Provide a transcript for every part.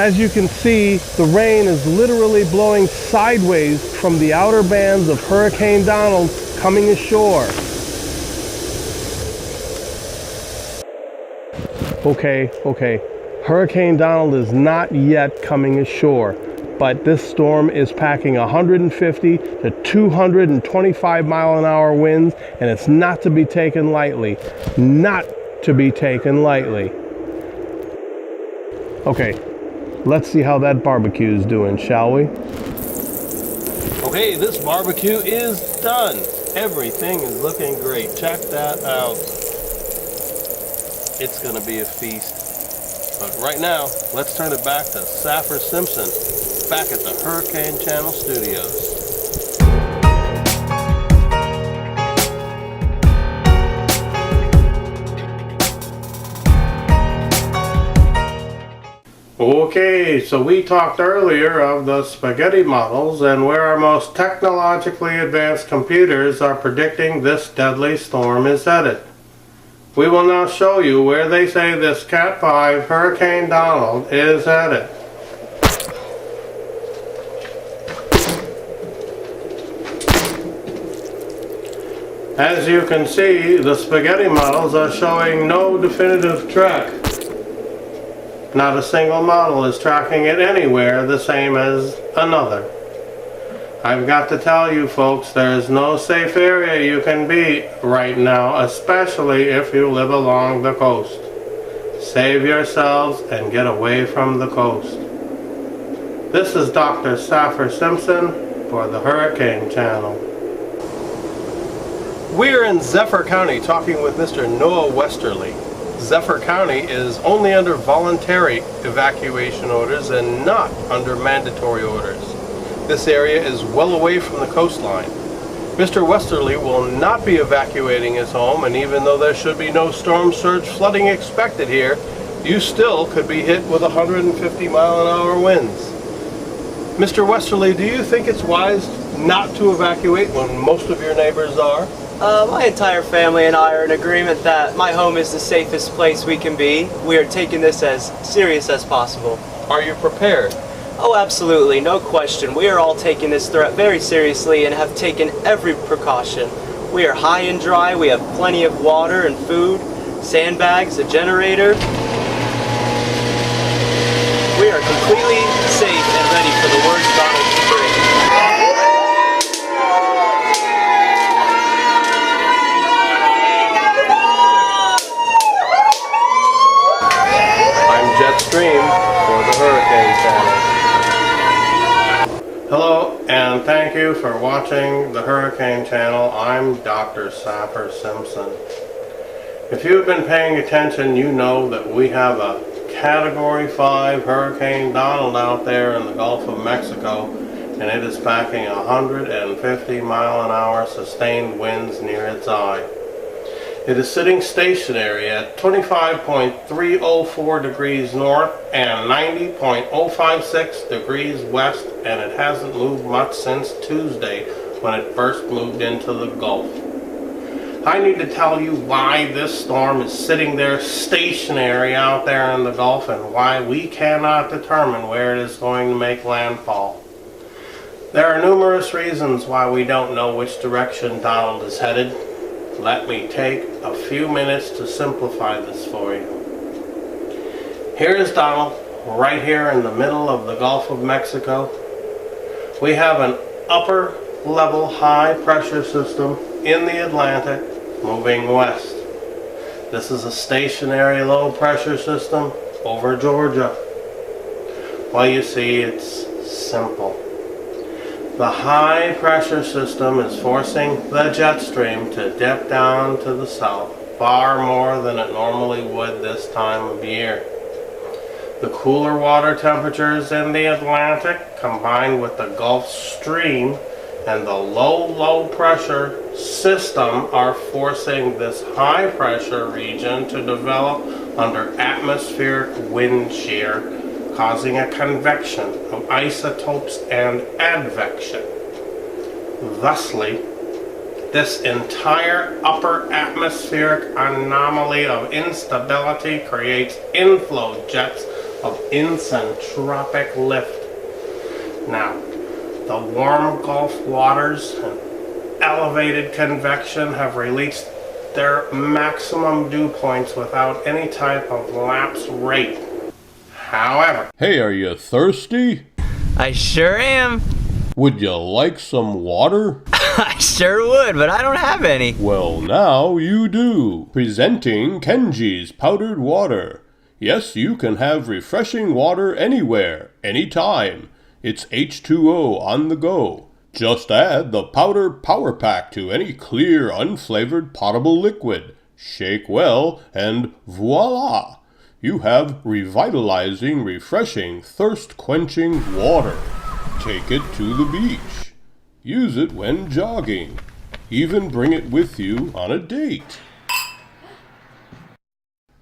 As you can see, the rain is literally blowing sideways from the outer bands of Hurricane Donald coming ashore. Okay. Hurricane Donald is not yet coming ashore, but this storm is packing 150 to 225 mile an hour winds, and it's not to be taken lightly. Not to be taken lightly. Okay, let's see how that barbecue is doing, shall we? Okay, this barbecue is done. Everything is looking great. Check that out. It's gonna be a feast. But right now, let's turn it back to Saffer Simpson, back at the Hurricane Channel Studios. Okay, so we talked earlier of the spaghetti models and where our most technologically advanced computers are predicting this deadly storm is headed. We will now show you where they say this Cat 5 Hurricane Donald is headed. As you can see, the spaghetti models are showing no definitive track. Not a single model is tracking it anywhere the same as another. I've got to tell you folks, there is no safe area you can be right now, especially if you live along the coast. Save yourselves and get away from the coast. This is Dr. Saffer Simpson for the Hurricane Channel. We're in Zephyr County talking with Mr. Noah Westerly. Zephyr County is only under voluntary evacuation orders and not under mandatory orders. This area is well away from the coastline. Mr. Westerly will not be evacuating his home, and even though there should be no storm surge flooding expected here, you still could be hit with 150 mile an hour winds. Mr. Westerly, do you think it's wise not to evacuate when most of your neighbors are? My entire family and I are in agreement that my home is the safest place we can be. We are taking this as serious as possible. Are you prepared? Oh, absolutely, no question. We are all taking this threat very seriously and have taken every precaution. We are high and dry, we have plenty of water and food, sandbags, a generator. We are completely safe and ready for the worst Donald to bring. I'm Jetstream for the Hurricane Channel. Hello, and thank you for watching the Hurricane Channel. I'm Dr. Saffer Simpson. If you've been paying attention, you know that we have a Category 5 Hurricane Donald out there in the Gulf of Mexico, and it is packing 150 mile an hour sustained winds near its eye. It is sitting stationary at 25.304 degrees north and 90.056 degrees west, and it hasn't moved much since Tuesday when it first moved into the Gulf. I need to tell you why this storm is sitting there stationary out there in the Gulf and why we cannot determine where it is going to make landfall. There are numerous reasons why we don't know which direction Donald is headed. Let me take a few minutes to simplify this for you. Here is Donald, right here in the middle of the Gulf of Mexico. We have an upper level high pressure system in the Atlantic moving west. This is a stationary low pressure system over Georgia. Well, you see, it's simple. The high pressure system is forcing the jet stream to dip down to the south far more than it normally would this time of year. The cooler water temperatures in the Atlantic combined with the Gulf Stream and the low pressure system are forcing this high pressure region to develop under atmospheric wind shear, causing a convection of isotopes and advection. Thusly, this entire upper atmospheric anomaly of instability creates inflow jets of isentropic lift. Now, the warm Gulf waters and elevated convection have released their maximum dew points without any type of lapse rate. However, Hey, are you thirsty? I sure am. Would you like some water? I sure would, but I don't have any. Well, now you do. Presenting Kenji's powdered water. Yes, you can have refreshing water anywhere, anytime. It's H2O on the go. Just add the powder power pack to any clear, unflavored potable liquid. Shake well, and voila! You have revitalizing, refreshing, thirst-quenching water. Take it to the beach. Use it when jogging. Even bring it with you on a date.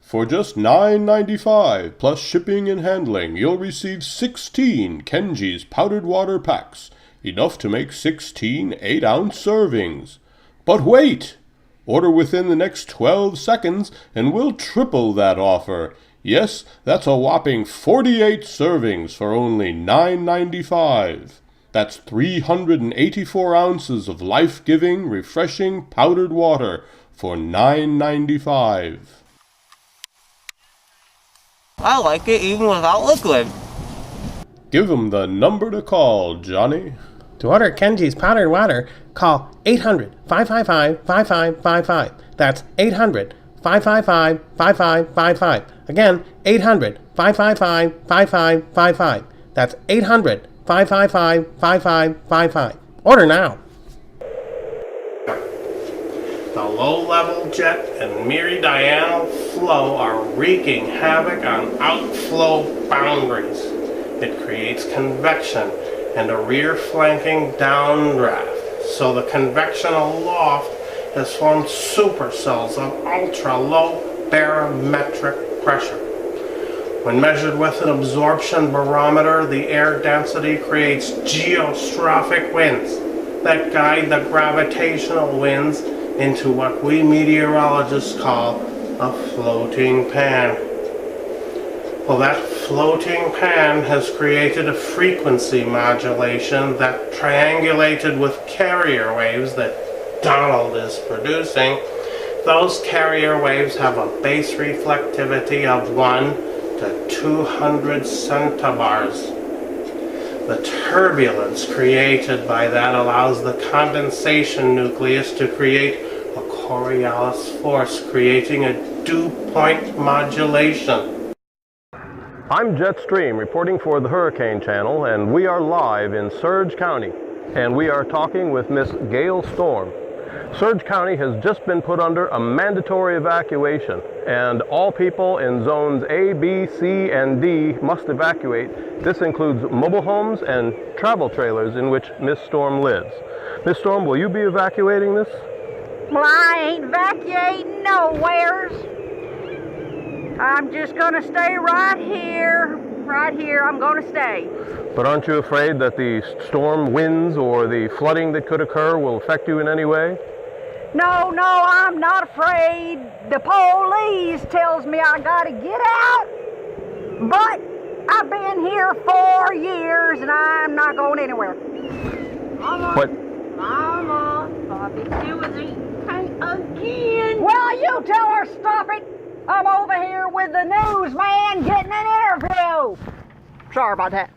For just $9.95 plus shipping and handling, you'll receive 16 Kenji's powdered water packs, enough to make 16 8-ounce servings. But wait! Order within the next 12 seconds and we'll triple that offer. Yes, that's a whopping 48 servings for only $9.95. That's 384 ounces of life-giving, refreshing powdered water for $9.95. I like it even without liquid. Give 'em the number to call, Johnny. to order Kenji's powdered water, call 800-555-5555. That's 800-555-5555. Again, 800-555-5555. That's 800-555-5555. Order now. The low-level jet and meridianal flow are wreaking havoc on outflow boundaries. It creates convection and a rear-flanking downdraft, so the convection aloft has formed supercells of ultra-low barometric pressure. When measured with an absorption barometer, the air density creates geostrophic winds that guide the gravitational winds into what we meteorologists call a floating pan. Well, that floating pan has created a frequency modulation that triangulated with carrier waves that Donald is producing. Those carrier waves have a base reflectivity of 1 to 200 centibars. The turbulence created by that allows the condensation nucleus to create a Coriolis force, creating a dew point modulation. I'm Jetstream, reporting for the Hurricane Channel, and we are live in Surge County, and we are talking with Miss Gail Storm. Surge County has just been put under a mandatory evacuation, and all people in zones A, B, C, and D must evacuate. This includes mobile homes and travel trailers in which Miss Storm lives. Miss Storm, will you be evacuating this? Well, I ain't evacuating nowheres. I'm just gonna stay right here. Right here, I'm gonna stay. But aren't you afraid that the storm winds or the flooding that could occur will affect you in any way? No, I'm not afraid. The police tells me I gotta get out. But I've been here 4 years and I'm not going anywhere. What? Mama, Bobby Sue is eating paint again. Well, you tell her stop it. I'm over here with the newsman getting an interview. Sorry about that.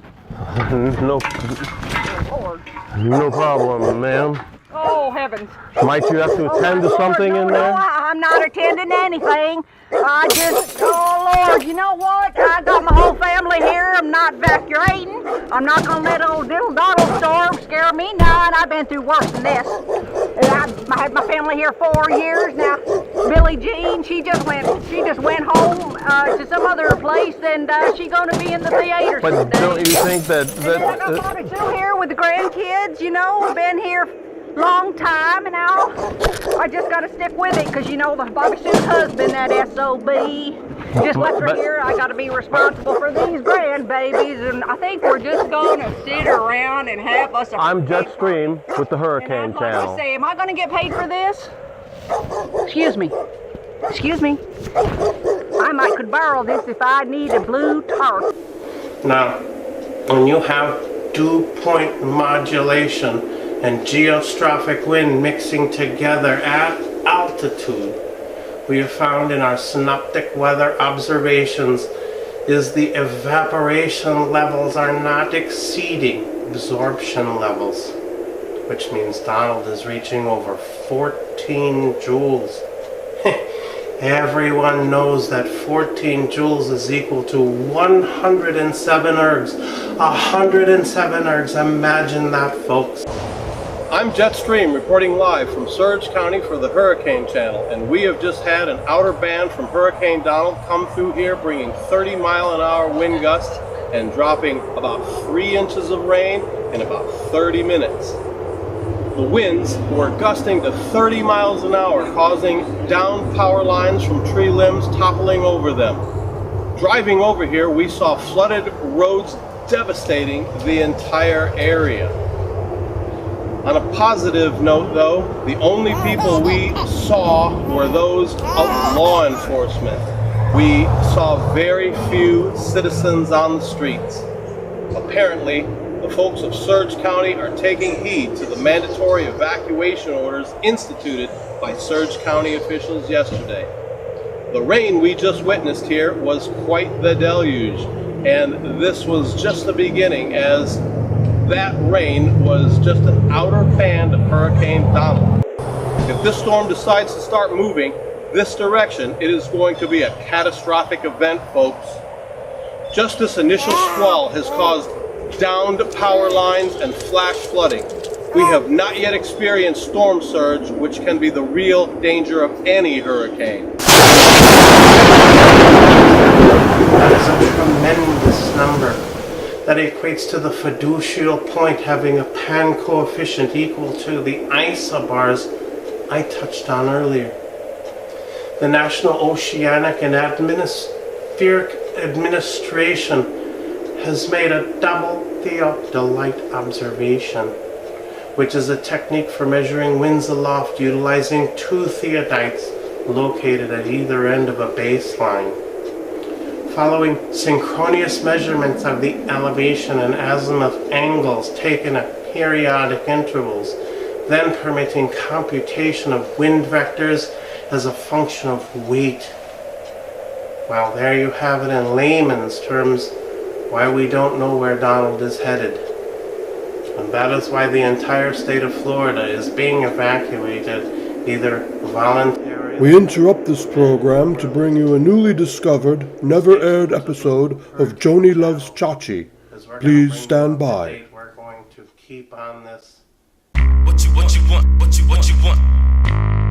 No, Oh, Lord. no problem, ma'am. Oh, heavens. Might you have to attend to something in there? No, I'm not attending to anything. Oh, Lord, you know what? I got my whole family here. I'm not evacuating. I'm not going to let old little Donald Storm scare me none. I've been through worse than this. I had my family here 4 years now. Billie Jean, she just went home to some other place, and she's going to be in the theater But today. don't you think that... And then I got Bobby Sue here with the grandkids, you know. I've been here long time, and now I just got to stick with it, because you know the Bobby Sue's husband, that SOB, just left her here. I got to be responsible for these grandbabies, and I think we're just going to sit around and have us a... I'm Jetstream with the Hurricane And I'd like Channel. to say, am I going to get paid for this? Excuse me. I might could borrow this if I need a blue tarp. Now, when you have dew point modulation and geostrophic wind mixing together at altitude, we have found in our synoptic weather observations is the evaporation levels are not exceeding absorption levels, which means Donald is reaching over 14 joules. Everyone knows that 14 joules is equal to 107 ergs. 107 ergs, imagine that, folks. I'm Jetstream reporting live from Surge County for the Hurricane Channel, and we have just had an outer band from Hurricane Donald come through here bringing 30-mile-an-hour wind gusts and dropping about 3 inches of rain in about 30 minutes. The winds were gusting to 30 miles an hour, causing downed power lines from tree limbs toppling over them. Driving over here, we saw flooded roads devastating the entire area. On a positive note, though, the only people we saw were those of law enforcement. We saw very few citizens on the streets. Apparently, the folks of Surge County are taking heed to the mandatory evacuation orders instituted by Surge County officials yesterday. The rain we just witnessed here was quite the deluge, and this was just the beginning, as that rain was just an outer band of Hurricane Donald. If this storm decides to start moving this direction, it is going to be a catastrophic event, folks. Just this initial squall has caused downed power lines and flash flooding. We have not yet experienced storm surge, which can be the real danger of any hurricane. That is a tremendous number. That equates to the fiducial point having a pan coefficient equal to the isobars I touched on earlier. The National Oceanic and Atmospheric Administration has made a double theodolite observation, which is a technique for measuring winds aloft utilizing 2 theodites located at either end of a baseline. Following synchronous measurements of the elevation and azimuth angles taken at periodic intervals, then permitting computation of wind vectors as a function of weight. Well, there you have it in layman's terms, why we don't know where Donald is headed. And that is why the entire state of Florida is being evacuated, either voluntarily. We interrupt this program to bring you a newly discovered, never-aired episode of Joni Loves Chachi. Please stand by. We're going to keep on this. What you want?